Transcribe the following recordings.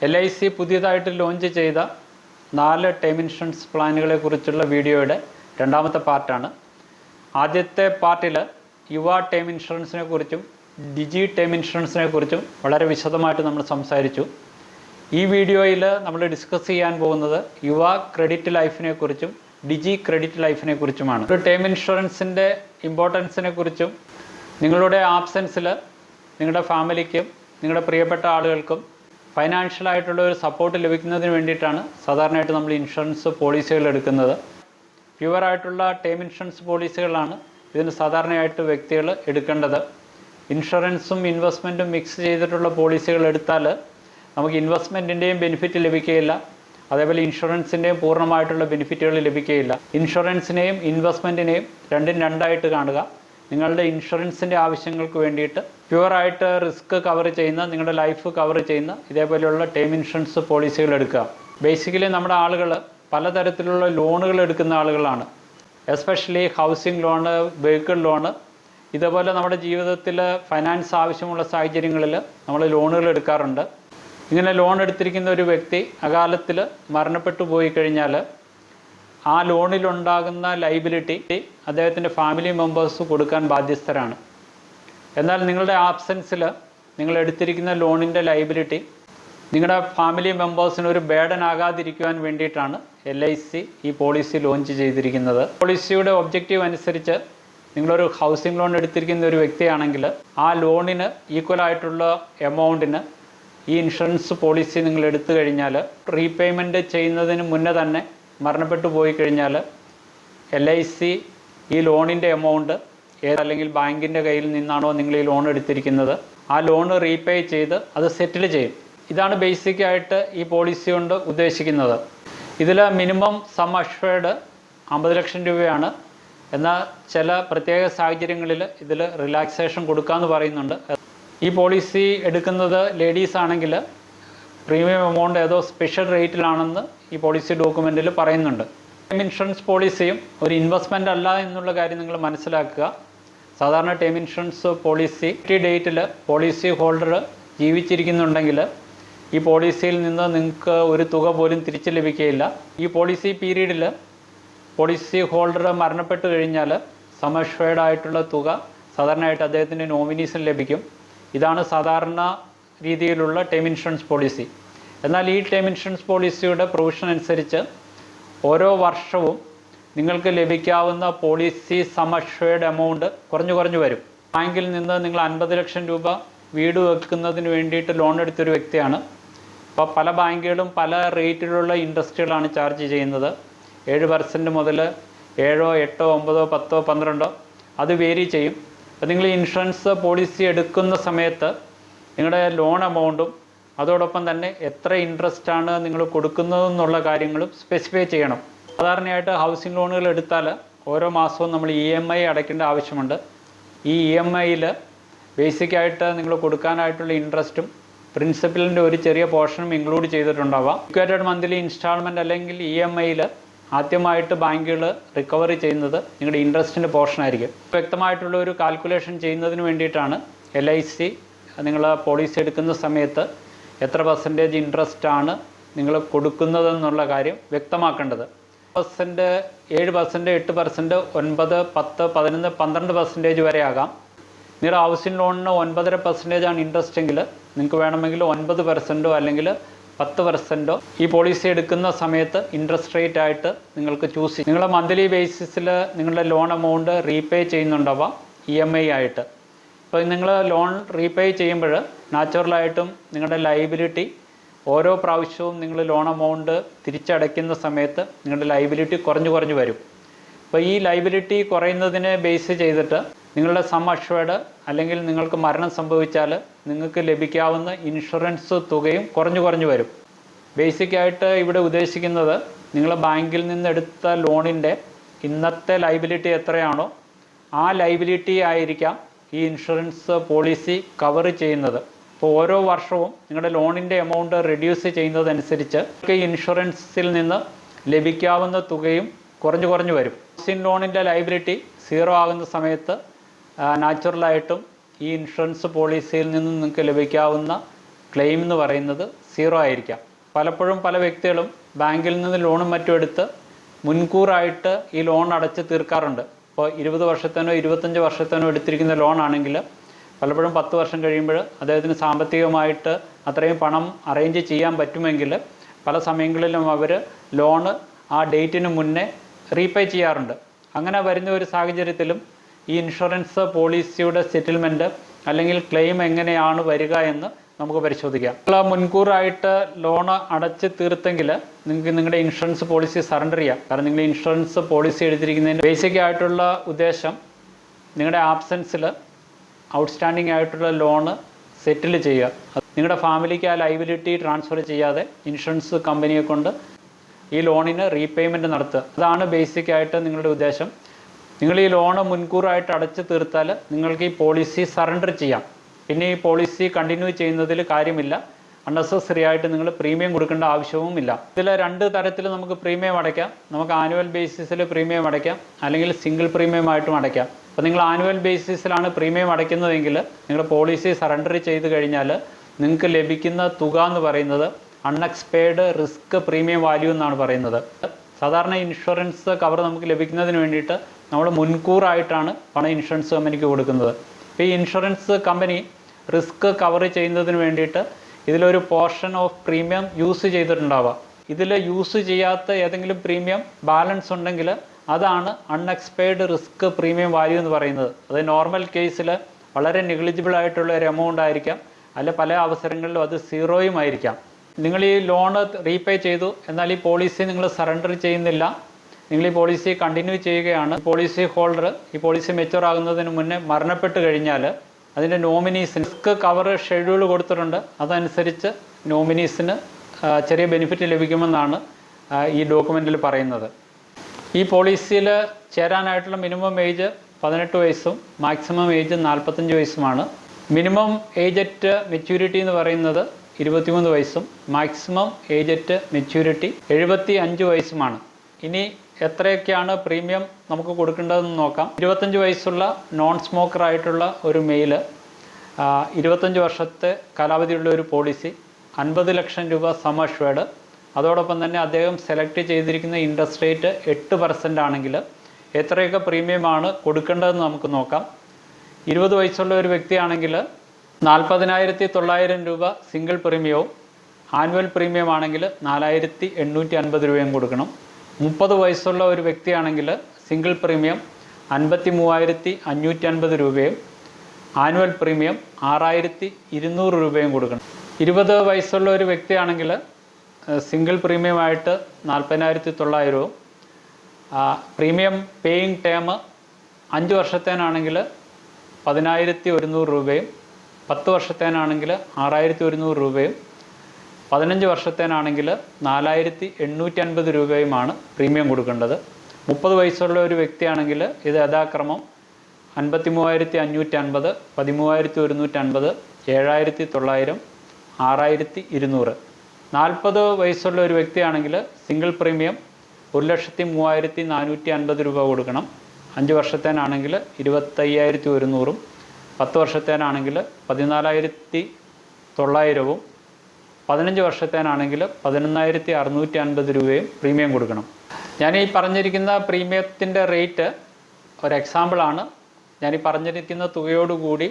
LIC പുതിയതായിട്ട് launch ചെയ്ത 4 term insurance പ്ലാനുകളെ കുറിച്ചുള്ള വീഡിയോയുടെ രണ്ടാമത്തെ പാർട്ടാണ്. ആദ്യത്തെ പാർട്ടിൽ യുവ ടേം ഇൻഷുറൻസിനെ കുറിച്ചും ഡിജി ടേം ഇൻഷുറൻസിനെ കുറിച്ചും വളരെ വിശദമായിട്ട് നമ്മൾ സംസാരിച്ചു. ഈ വീഡിയോയിൽ നമ്മൾ ഡിസ്കസ് ചെയ്യാൻ പോകുന്നത് യുവ ക്രെഡിറ്റ് ലൈഫിനെ കുറിച്ചും ഡിജി ക്രെഡിറ്റ് ലൈഫിനെ കുറിച്ചുമാണ്. ഒരു ടേം ഇൻഷുറൻസിൻ്റെ ഇമ്പോർട്ടൻസിനെ കുറിച്ചും നിങ്ങളുടെ ആബ്സെൻസിൽ നിങ്ങളുടെ ഫാമിലിക്കും നിങ്ങളുടെ പ്രിയപ്പെട്ട ആളുകൾക്കും ഫൈനാൻഷ്യലായിട്ടുള്ള ഒരു സപ്പോർട്ട് ലഭിക്കുന്നതിന് വേണ്ടിയിട്ടാണ് സാധാരണയായിട്ട് നമ്മൾ ഇൻഷുറൻസ് പോളിസികൾ എടുക്കുന്നത്. പ്യുവറായിട്ടുള്ള ടേം ഇൻഷുറൻസ് പോളിസികളാണ് ഇതിന് സാധാരണയായിട്ട് വ്യക്തികൾ എടുക്കേണ്ടത്. ഇൻഷുറൻസും ഇൻവെസ്റ്റ്മെൻറ്റും മിക്സ് ചെയ്തിട്ടുള്ള പോളിസികൾ എടുത്താൽ നമുക്ക് ഇൻവെസ്റ്റ്മെൻറ്റിൻ്റെയും ബെനിഫിറ്റ് ലഭിക്കുകയില്ല, അതേപോലെ ഇൻഷുറൻസിൻ്റെയും പൂർണ്ണമായിട്ടുള്ള ബെനിഫിറ്റുകൾ ലഭിക്കുകയില്ല. ഇൻഷുറൻസിനെയും ഇൻവെസ്റ്റ്മെൻറ്റിനെയും രണ്ടായിട്ട് കാണുക. നിങ്ങളുടെ ഇൻഷുറൻസിൻ്റെ ആവശ്യങ്ങൾക്ക് വേണ്ടിയിട്ട് പ്യുവറായിട്ട് റിസ്ക് കവർ ചെയ്യുന്ന, നിങ്ങളുടെ ലൈഫ് കവർ ചെയ്യുന്ന ഇതേപോലെയുള്ള ടേം ഇൻഷുറൻസ് പോളിസികൾ എടുക്കുക. ബേസിക്കലി നമ്മുടെ ആളുകൾ പലതരത്തിലുള്ള ലോണുകൾ എടുക്കുന്ന ആളുകളാണ്. Especially housing loan, vehicle loan, ഇതേപോലെ നമ്മുടെ ജീവിതത്തിൽ ഫൈനാൻസ് ആവശ്യമുള്ള സാഹചര്യങ്ങളിൽ നമ്മൾ ലോണുകൾ എടുക്കാറുണ്ട്. ഇങ്ങനെ ലോൺ എടുത്തിരിക്കുന്ന ഒരു വ്യക്തി അകാലത്തിൽ മരണപ്പെട്ടു പോയി കഴിഞ്ഞാൽ ആ ലോണിലുണ്ടാകുന്ന ലൈബിലിറ്റി അദ്ദേഹത്തിൻ്റെ ഫാമിലി മെമ്പേഴ്സ് കൊടുക്കാൻ ബാധ്യസ്ഥരാണ്. എന്നാൽ നിങ്ങളുടെ ആബ്സെൻസിൽ നിങ്ങൾ എടുത്തിരിക്കുന്ന ലോണിൻ്റെ ലൈബിലിറ്റി നിങ്ങളുടെ ഫാമിലി മെമ്പേഴ്സിന് ഒരു ബേർഡൻ ആകാതിരിക്കുവാൻ വേണ്ടിയിട്ടാണ് LIC ഈ പോളിസി ലോഞ്ച് ചെയ്തിരിക്കുന്നത്. പോളിസിയുടെ ഒബ്ജക്റ്റീവ് അനുസരിച്ച് നിങ്ങളൊരു ഹൗസിംഗ് ലോൺ എടുത്തിരിക്കുന്ന ഒരു വ്യക്തിയാണെങ്കിൽ ആ ലോണിന് ഈക്വലായിട്ടുള്ള എമൗണ്ടിന് ഈ ഇൻഷുറൻസ് പോളിസി നിങ്ങൾ എടുത്തു കഴിഞ്ഞാൽ റീപേയ്മെൻറ്റ് ചെയ്യുന്നതിന് മുന്നേ തന്നെ മരണപ്പെട്ടു പോയി കഴിഞ്ഞാൽ LIC ഈ ലോണിൻ്റെ എമൗണ്ട് അല്ലെങ്കിൽ ബാങ്കിൻ്റെ കയ്യിൽ നിന്നാണോ നിങ്ങൾ ഈ ലോൺ എടുത്തിരിക്കുന്നത് ആ ലോൺ റീപേ ചെയ്ത് അത് സെറ്റിൽ ചെയ്യും. ഇതാണ് ബേസിക്കായിട്ട് ഈ പോളിസി കൊണ്ട് ഉദ്ദേശിക്കുന്നത്. ഇതിൽ മിനിമം സം അഷ്വേർഡ് 50 ലക്ഷം രൂപയാണ്. എന്നാൽ ചില പ്രത്യേക സാഹചര്യങ്ങളിൽ ഇതിൽ റിലാക്സേഷൻ കൊടുക്കാമെന്ന് പറയുന്നുണ്ട്. ഈ പോളിസി എടുക്കുന്നത് ലേഡീസ് ആണെങ്കിൽ പ്രീമിയം എമൗണ്ട് ഏതോ സ്പെഷ്യൽ റേറ്റിലാണെന്ന് ഈ പോളിസി ഡോക്യുമെൻറ്റിൽ പറയുന്നുണ്ട്. ടേം ഇൻഷുറൻസ് പോളിസിയും ഒരു ഇൻവെസ്റ്റ്മെൻ്റ് അല്ല എന്നുള്ള കാര്യം നിങ്ങൾ മനസ്സിലാക്കുക. സാധാരണ ടേം ഇൻഷുറൻസ് പോളിസി ഡേറ്റിൽ പോളിസി ഹോൾഡർ ജീവിച്ചിരിക്കുന്നുണ്ടെങ്കിൽ ഈ പോളിസിയിൽ നിന്ന് നിങ്ങൾക്ക് ഒരു തുക പോലും തിരിച്ച് ലഭിക്കുകയില്ല. ഈ പോളിസി പീരീഡിൽ പോളിസി ഹോൾഡർ മരണപ്പെട്ട് കഴിഞ്ഞാൽ സം അഷ്വേർഡ് ആയിട്ടുള്ള തുക സാധാരണയായിട്ട് അദ്ദേഹത്തിൻ്റെ നോമിനീസിന് ലഭിക്കും. ഇതാണ് സാധാരണ രീതിയിലുള്ള ടേം ഇൻഷുറൻസ് പോളിസി. എന്നാൽ ഈ ടേം ഇൻഷുറൻസ് പോളിസിയുടെ പ്രൊവിഷൻ അനുസരിച്ച് ഓരോ വർഷവും നിങ്ങൾക്ക് ലഭിക്കാവുന്ന പോളിസി സം അഷ്വേർഡ് എമൗണ്ട് കുറഞ്ഞു വരും. ബാങ്കിൽ നിന്ന് നിങ്ങൾ 50 ലക്ഷം രൂപ വീട് വെക്കുന്നതിന് വേണ്ടിയിട്ട് ലോൺ എടുത്തൊരു വ്യക്തിയാണ്. അപ്പോൾ പല ബാങ്കുകളും പല റേറ്റിലുള്ള ഇൻട്രസ്റ്റുകളാണ് ചാർജ് ചെയ്യുന്നത്. 7% മുതൽ 7, 8, 9, 10, 12 അത് വേരി ചെയ്യും. അപ്പോൾ നിങ്ങൾ ഇൻഷുറൻസ് പോളിസി എടുക്കുന്ന സമയത്ത് നിങ്ങളുടെ ലോൺ എമൗണ്ടും അതോടൊപ്പം തന്നെ എത്ര ഇൻട്രസ്റ്റാണ് നിങ്ങൾ കൊടുക്കുന്നതെന്നുള്ള കാര്യങ്ങളും സ്പെസിഫൈ ചെയ്യണം. സാധാരണയായിട്ട് ഹൗസിംഗ് ലോണുകൾ എടുത്താൽ ഓരോ മാസവും നമ്മൾ EMI അടയ്ക്കേണ്ട ആവശ്യമുണ്ട്. ഈ EMIയിൽ ബേസിക്കായിട്ട് നിങ്ങൾ കൊടുക്കാനായിട്ടുള്ള ഇൻട്രസ്റ്റും പ്രിൻസിപ്പലിൻ്റെ ഒരു ചെറിയ പോർഷനും ഇൻക്ലൂഡ് ചെയ്തിട്ടുണ്ടാവാം. ഇക്വേറ്റഡ് മന്ത്ലി ഇൻസ്റ്റാൾമെൻറ്റ് അല്ലെങ്കിൽ EMIയിൽ ആദ്യമായിട്ട് ബാങ്കുകൾ റിക്കവറി ചെയ്യുന്നത് നിങ്ങളുടെ ഇൻട്രസ്റ്റിൻ്റെ പോർഷനായിരിക്കും. വ്യക്തമായിട്ടുള്ള ഒരു കാൽക്കുലേഷൻ ചെയ്യുന്നതിന് വേണ്ടിയിട്ടാണ് LIC നിങ്ങൾ പോളിസി എടുക്കുന്ന സമയത്ത് എത്ര % ഇൻട്രസ്റ്റാണ് നിങ്ങൾ കൊടുക്കുന്നതെന്നുള്ള കാര്യം വ്യക്തമാക്കേണ്ടത്. 7%, 8%, 9%, 10, 11, 12% വരെ ആകാം. നിങ്ങളുടെ ഹൗസിംഗ് ലോണിന് 9.5% ഇൻട്രസ്റ്റ് എങ്കിൽ നിങ്ങൾക്ക് വേണമെങ്കിൽ 9% അല്ലെങ്കിൽ 10% ഈ പോളിസി എടുക്കുന്ന സമയത്ത് ഇൻട്രസ്റ്റ് റേറ്റ് ആയിട്ട് നിങ്ങൾക്ക് ചൂസ് ചെയ്യും. നിങ്ങളുടെ മന്ത്ലി ബേസിസിൽ നിങ്ങളുടെ ലോൺ എമൗണ്ട് റീപേ ചെയ്യുന്നുണ്ടാവാം EMI ആയിട്ട്. അപ്പോൾ നിങ്ങൾ ലോൺ റീപേ ചെയ്യുമ്പോൾ നാച്ചുറലായിട്ടും നിങ്ങളുടെ ലൈബിലിറ്റി ഓരോ പ്രാവശ്യവും നിങ്ങൾ ലോൺ എമൗണ്ട് തിരിച്ചടയ്ക്കുന്ന സമയത്ത് നിങ്ങളുടെ ലൈബിലിറ്റി കുറഞ്ഞു വരും. അപ്പോൾ ഈ ലൈബിലിറ്റി കുറയുന്നതിനെ ബേസ് ചെയ്തിട്ട് നിങ്ങളുടെ സം അഷ്വേർഡ് അല്ലെങ്കിൽ നിങ്ങൾക്ക് മരണം സംഭവിച്ചാൽ നിങ്ങൾക്ക് ലഭിക്കാവുന്ന ഇൻഷുറൻസ് തുകയും കുറഞ്ഞു വരും. ബേസിക്കായിട്ട് ഇവിടെ ഉദ്ദേശിക്കുന്നത് നിങ്ങൾ ബാങ്കിൽ നിന്ന് എടുത്ത ലോണിൻ്റെ ഇന്നത്തെ ലൈബിലിറ്റി എത്രയാണോ ആ ലൈബിലിറ്റി ആയിരിക്കാം ഈ ഇൻഷുറൻസ് പോളിസി കവർ ചെയ്യുന്നത്. അപ്പോൾ ഓരോ വർഷവും നിങ്ങളുടെ ലോണിൻ്റെ എമൗണ്ട് റെഡ്യൂസ് ചെയ്യുന്നതനുസരിച്ച് ഈ ഇൻഷുറൻസിൽ നിന്ന് ലഭിക്കാവുന്ന തുകയും കുറഞ്ഞു വരും. ഹൗസിംഗ് ലോണിൻ്റെ ലൈബിലിറ്റി 0 ആകുന്ന സമയത്ത് നാച്ചുറലായിട്ടും ഈ ഇൻഷുറൻസ് പോളിസിയിൽ നിന്ന് നിങ്ങൾക്ക് ലഭിക്കാവുന്ന ക്ലെയിം എന്ന് പറയുന്നത് സീറോ ആയിരിക്കാം. പലപ്പോഴും പല വ്യക്തികളും ബാങ്കിൽ നിന്ന് ലോണും മറ്റും എടുത്ത് മുൻകൂറായിട്ട് ഈ ലോൺ അടച്ച് തീർക്കാറുണ്ട്. ഇപ്പോൾ 20 വർഷത്തേനോ 25 വർഷത്തേനോ എടുത്തിരിക്കുന്ന ലോൺ ആണെങ്കിൽ പലപ്പോഴും 10 വർഷം കഴിയുമ്പോൾ അദ്ദേഹത്തിന് സാമ്പത്തികമായിട്ട് അത്രയും പണം അറേഞ്ച് ചെയ്യാൻ പറ്റുമെങ്കിൽ പല സമയങ്ങളിലും അവർ ലോണ് ആ ഡേറ്റിന് മുന്നേ റീപേ ചെയ്യാറുണ്ട്. അങ്ങനെ വരുന്ന ഒരു സാഹചര്യത്തിലും ഈ ഇൻഷുറൻസ് പോളിസിയുടെ സെറ്റിൽമെൻറ്റ് അല്ലെങ്കിൽ ക്ലെയിം എങ്ങനെയാണ് വരിക എന്ന് നമുക്ക് പരിശോധിക്കാം. നിങ്ങൾ മുൻകൂറായിട്ട് ലോൺ അടച്ച് തീർത്തെങ്കിൽ നിങ്ങൾക്ക് നിങ്ങളുടെ ഇൻഷുറൻസ് പോളിസി സറണ്ടർ ചെയ്യാം. കാരണം നിങ്ങൾ ഇൻഷുറൻസ് പോളിസി എടുത്തിരിക്കുന്നതിന് ബേസിക് ആയിട്ടുള്ള ഉദ്ദേശം നിങ്ങളുടെ ആബ്സെൻസിൽ ഔട്ട്സ്റ്റാൻഡിംഗ് ആയിട്ടുള്ള ലോണ് സെറ്റിൽ ചെയ്യുക. നിങ്ങളുടെ ഫാമിലിക്ക് ആ ലൈബിലിറ്റി ട്രാൻസ്ഫർ ചെയ്യാതെ ഇൻഷുറൻസ് കമ്പനിയെ കൊണ്ട് ഈ ലോണിന് റീപേയ്മെൻറ്റ് നടത്തുക. അതാണ് ബേസിക് ആയിട്ട് നിങ്ങളുടെ ഉദ്ദേശം. നിങ്ങൾ ഈ ലോണ് മുൻകൂറായിട്ട് അടച്ച് തീർത്താൽ നിങ്ങൾക്ക് ഈ പോളിസി സറണ്ടർ ചെയ്യാം. പിന്നെ ഈ പോളിസി കണ്ടിന്യൂ ചെയ്യുന്നതിൽ കാര്യമില്ല. അൺനെസസറി ആയിട്ട് നിങ്ങൾ പ്രീമിയം കൊടുക്കേണ്ട ആവശ്യവുമില്ല. ഇതിൽ 2 തരത്തിൽ നമുക്ക് പ്രീമിയം അടയ്ക്കാം. നമുക്ക് ആനുവൽ ബേസിസിൽ പ്രീമിയം അടയ്ക്കാം, അല്ലെങ്കിൽ സിംഗിൾ പ്രീമിയം ആയിട്ടും അടയ്ക്കാം. അപ്പോൾ നിങ്ങൾ ആനുവൽ ബേസിസിലാണ് പ്രീമിയം അടയ്ക്കുന്നതെങ്കിൽ നിങ്ങൾ പോളിസി സറണ്ടർ ചെയ്ത് കഴിഞ്ഞാൽ നിങ്ങൾക്ക് ലഭിക്കുന്ന തുക എന്ന് പറയുന്നത് അൺഎക്സ്പെയർഡ് റിസ്ക് പ്രീമിയം വാല്യൂ എന്നാണ് പറയുന്നത്. സാധാരണ ഇൻഷുറൻസ് കവർ നമുക്ക് ലഭിക്കുന്നതിന് വേണ്ടിയിട്ട് നമ്മൾ മുൻകൂറായിട്ടാണ് പണം ഇൻഷുറൻസ് കമ്പനിക്ക് കൊടുക്കുന്നത്. അപ്പോൾ ഈ ഇൻഷുറൻസ് കമ്പനി റിസ്ക് കവർ ചെയ്യുന്നതിന് വേണ്ടിയിട്ട് ഇതിലൊരു പോർഷൻ ഓഫ് പ്രീമിയം യൂസ് ചെയ്തിട്ടുണ്ടാവുക. ഇതിൽ യൂസ് ചെയ്യാത്ത ഏതെങ്കിലും പ്രീമിയം ബാലൻസ് ഉണ്ടെങ്കിൽ അതാണ് അൺഎക്സ്പെയർഡ് റിസ്ക് പ്രീമിയം വാല്യൂ എന്ന് പറയുന്നത്. അത് നോർമൽ കേസിൽ വളരെ നെഗ്ലിജിബിൾ ആയിട്ടുള്ള ഒരു എമൗണ്ട് ആയിരിക്കാം, അല്ല പല അവസരങ്ങളിലും അത് സീറോയും ആയിരിക്കാം. നിങ്ങൾ ഈ ലോണ് റീപേ ചെയ്തു, എന്നാൽ ഈ പോളിസി നിങ്ങൾ സറണ്ടർ ചെയ്യുന്നില്ല, നിങ്ങൾ ഈ പോളിസി കണ്ടിന്യൂ ചെയ്യുകയാണ്. പോളിസി ഹോൾഡർ ഈ പോളിസി മെച്യൂർ ആകുന്നതിന് മുന്നേ മരണപ്പെട്ട് കഴിഞ്ഞാൽ അതിൻ്റെ നോമിനീസിന് റിസ്ക് കവർ ഷെഡ്യൂൾ കൊടുത്തിട്ടുണ്ട്. അതനുസരിച്ച് നോമിനീസിന് ചെറിയ ബെനിഫിറ്റ് ലഭിക്കുമെന്നാണ് ഈ ഡോക്യുമെൻറ്റിൽ പറയുന്നത്. ഈ പോളിസിയിൽ ചേരാനായിട്ടുള്ള മിനിമം ഏജ് 18 വയസ്സും മാക്സിമം ഏജ് 45 വയസ്സുമാണ്. മിനിമം ഏജ് അറ്റ് മെച്യൂരിറ്റി എന്ന് പറയുന്നത് 23 വയസ്സും മാക്സിമം ഏജ് അറ്റ് മെച്യൂരിറ്റി 75 വയസ്സുമാണ്. ഇനി എത്രയൊക്കെയാണ് പ്രീമിയം നമുക്ക് കൊടുക്കേണ്ടതെന്ന് നോക്കാം. 25 വയസ്സുള്ള നോൺ സ്മോക്കർ ആയിട്ടുള്ള ഒരു മെയില് 25 വർഷത്തെ കാലാവധിയുള്ള ഒരു പോളിസി 50 ലക്ഷം രൂപ സം അഷ്വേർഡ്. അതോടൊപ്പം തന്നെ അദ്ദേഹം സെലക്ട് ചെയ്തിരിക്കുന്ന ഇൻട്രസ്റ്റ് റേറ്റ് 8% ആണെങ്കിൽ എത്രയൊക്കെ പ്രീമിയമാണ് കൊടുക്കേണ്ടതെന്ന് നമുക്ക് നോക്കാം. 20 വയസ്സുള്ള ഒരു വ്യക്തിയാണെങ്കിൽ 40,900 രൂപ സിംഗിൾ പ്രീമിയവും ആനുവൽ പ്രീമിയം ആണെങ്കിൽ 4,850 രൂപയും കൊടുക്കണം. 30 വയസ്സുള്ള ഒരു വ്യക്തിയാണെങ്കിൽ സിംഗിൾ പ്രീമിയം 53,550 രൂപയും ആനുവൽ പ്രീമിയം 6,200 രൂപയും കൊടുക്കണം. 20 വയസ്സുള്ള ഒരു വ്യക്തിയാണെങ്കിൽ സിംഗിൾ പ്രീമിയമായിട്ട് 40,900വും പ്രീമിയം പേയിങ് ടേം 5 വർഷത്തേനാണെങ്കിൽ 10,100 രൂപയും 10 വർഷത്തേനാണെങ്കിൽ 6,100 രൂപയും 15 വർഷത്തേനാണെങ്കിൽ 4,850 രൂപയുമാണ് പ്രീമിയം കൊടുക്കേണ്ടത്. 30 വയസ്സുള്ള ഒരു വ്യക്തിയാണെങ്കിൽ ഇത് യഥാക്രമം 53,550, 13,150, 7,900, 6,200. 40 വയസ്സുള്ള ഒരു വ്യക്തിയാണെങ്കിൽ സിംഗിൾ പ്രീമിയം 1,03,450 രൂപ കൊടുക്കണം. 5 വർഷത്തേനാണെങ്കിൽ 25,100, 10 വർഷത്തേനാണെങ്കിൽ 14,900, 15 വർഷത്തേനാണെങ്കിൽ 11,650 രൂപയും പ്രീമിയം കൊടുക്കണം. ഞാൻ ഈ പറഞ്ഞിരിക്കുന്ന പ്രീമിയത്തിൻ്റെ റേറ്റ് ഒരു എക്സാമ്പിളാണ്. ഞാൻ ഈ പറഞ്ഞിരിക്കുന്ന തുകയോടുകൂടി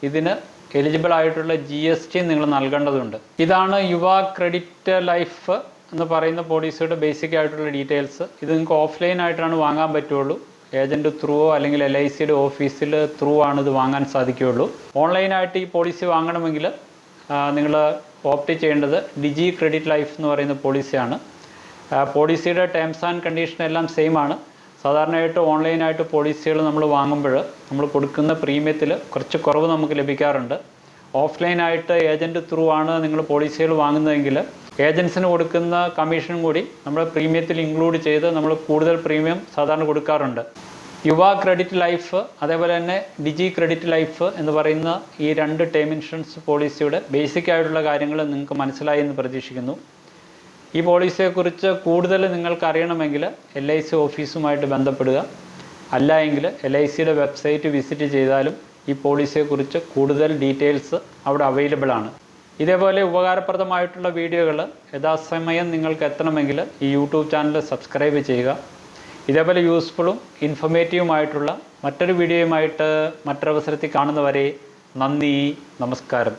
ഇതിന് എലിജിബിൾ ആയിട്ടുള്ള GST നിങ്ങൾ നൽകേണ്ടതുണ്ട്. ഇതാണ് യുവ ക്രെഡിറ്റ് ലൈഫ് എന്ന് പറയുന്ന പോളിസിയുടെ ബേസിക് ആയിട്ടുള്ള ഡീറ്റെയിൽസ്. ഇത് നിങ്ങൾക്ക് ഓഫ്ലൈൻ ആയിട്ടാണ് വാങ്ങാൻ പറ്റുള്ളൂ. ഏജൻറ്റ് ത്രൂവോ അല്ലെങ്കിൽ LICയുടെ ഓഫീസിൽ ത്രൂ ആണ് ഇത് വാങ്ങാൻ സാധിക്കുകയുള്ളൂ. ഓൺലൈനായിട്ട് ഈ പോളിസി വാങ്ങണമെങ്കിൽ നിങ്ങൾ ഓപ്റ്റ് ചെയ്യേണ്ടത് ഡിജി ക്രെഡിറ്റ് ലൈഫ് എന്ന് പറയുന്ന പോളിസിയാണ്. പോളിസിയുടെ ടേംസ് ആൻഡ് കണ്ടീഷൻ എല്ലാം സെയിം ആണ്. സാധാരണയായിട്ട് ഓൺലൈനായിട്ട് പോളിസികൾ നമ്മൾ വാങ്ങുമ്പോൾ നമ്മൾ കൊടുക്കുന്ന പ്രീമിയത്തിൽ കുറച്ച് കുറവ് നമുക്ക് ലഭിക്കാറുണ്ട്. ഓഫ്ലൈനായിട്ട് ഏജൻറ്റ് ത്രൂ ആണ് നിങ്ങൾ പോളിസികൾ വാങ്ങുന്നതെങ്കിൽ ഏജൻസിന് കൊടുക്കുന്ന കമ്മീഷനും കൂടി നമ്മൾ പ്രീമിയത്തിൽ ഇൻക്ലൂഡ് ചെയ്ത് നമ്മൾ കൂടുതൽ പ്രീമിയം സാധാരണ കൊടുക്കാറുണ്ട്. യുവ ക്രെഡിറ്റ് ലൈഫ് അതേപോലെ തന്നെ ഡിജി ക്രെഡിറ്റ് ലൈഫ് എന്ന് പറയുന്ന ഈ 2 ടേം ഇൻഷുറൻസ് പോളിസിയുടെ ബേസിക് ആയിട്ടുള്ള കാര്യങ്ങൾ നിങ്ങൾക്ക് മനസ്സിലായി എന്ന് പ്രതീക്ഷിക്കുന്നു. ഈ പോളിസിയെക്കുറിച്ച് കൂടുതൽ നിങ്ങൾക്ക് അറിയണമെങ്കിൽ LIC ഓഫീസുമായിട്ട് ബന്ധപ്പെടുക. അല്ല എങ്കിൽ LICയുടെ വെബ്സൈറ്റ് വിസിറ്റ് ചെയ്താലും ഈ പോളിസിയെക്കുറിച്ച് കൂടുതൽ ഡീറ്റെയിൽസ് അവിടെ അവൈലബിൾ ആണ്. ഇതേപോലെ ഉപകാരപ്രദമായിട്ടുള്ള വീഡിയോകൾ യഥാസമയം നിങ്ങൾക്ക് എത്തണമെങ്കിൽ ഈ യൂട്യൂബ് ചാനൽ സബ്സ്ക്രൈബ് ചെയ്യുക. ഇതേപോലെ യൂസ്ഫുള്ളും ഇൻഫോർമേറ്റീവുമായിട്ടുള്ള മറ്റൊരു വീഡിയോയുമായിട്ട് മറ്റൊരവസരത്തിൽ കാണുന്നവരെ നന്ദി, നമസ്കാരം.